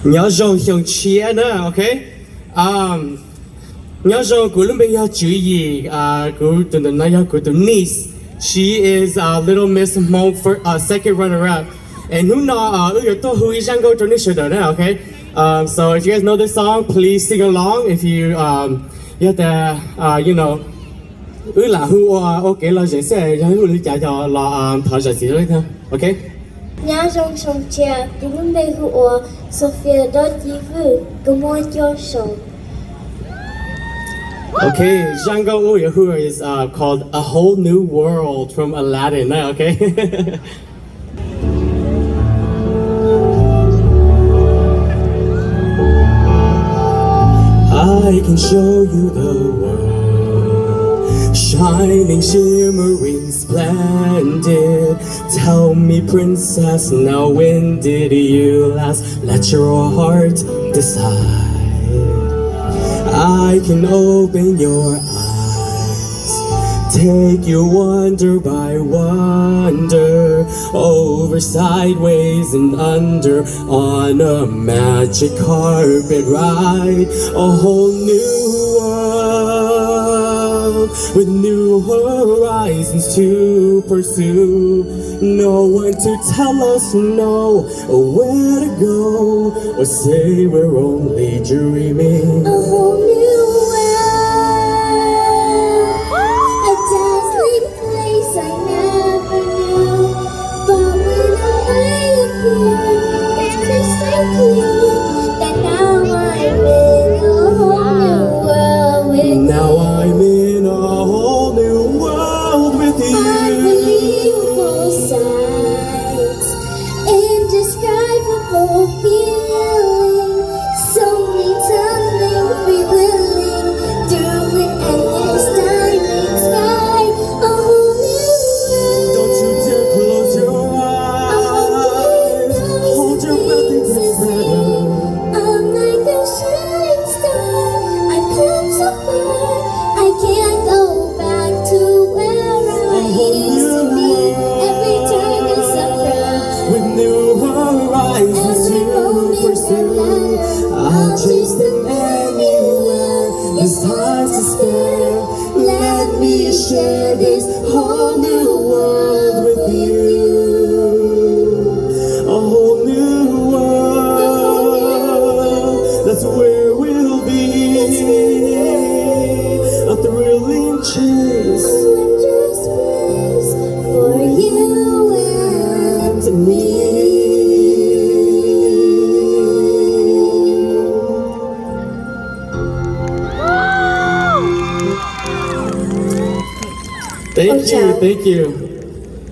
nhớ rồi hiểu chia nữa, okay? Nhớ rồi cô lúc bây giờ chú ý cô tụi nó nói cô tụi niece. She is Little Miss Hmong for second runner-up, and who know who is going to this okay? So if you guys know this song, please sing along. If you you have to là who okay là dễ sẽ who lý giải cho là thở giải gì đấy thôi, okay? Nhớ trong sông trà, chúng mình đây hùa Sophia Vue, cô mua cho sông. Okay, Jungle who is called A Whole New World from Aladdin, okay? I can show you the world, shining, shimmering, splendid. Tell me, princess, now when did you last let your heart decide? I can open your eyes, take you wonder by wonder, over, sideways, and under, on a magic carpet ride. A whole new world with new horizons to pursue. No one to tell us no, or where to go, or say we're only dreaming. A whole new world, a dazzling place I never knew. But when I'm with you, it's crystal clear that now I'm in a whole new world with you. Now I'm in a whole new world with you. Unbelievable sights, indescribable feeling, so many tumbling, free willing, through an endless diamond sky. A whole new world. Don't you dare close your eyes. Hold your breath and get better. I'm like a shooting star. I've come so far. I can't go back to where I used to be. Every turn is a proud. With new horizons to pursue, I'll chase them anywhere. There's time to spare. Let me share this whole new world with you. A whole new world, that's where we'll be. A thrilling chase Wondrous place for you and to me. Thank you.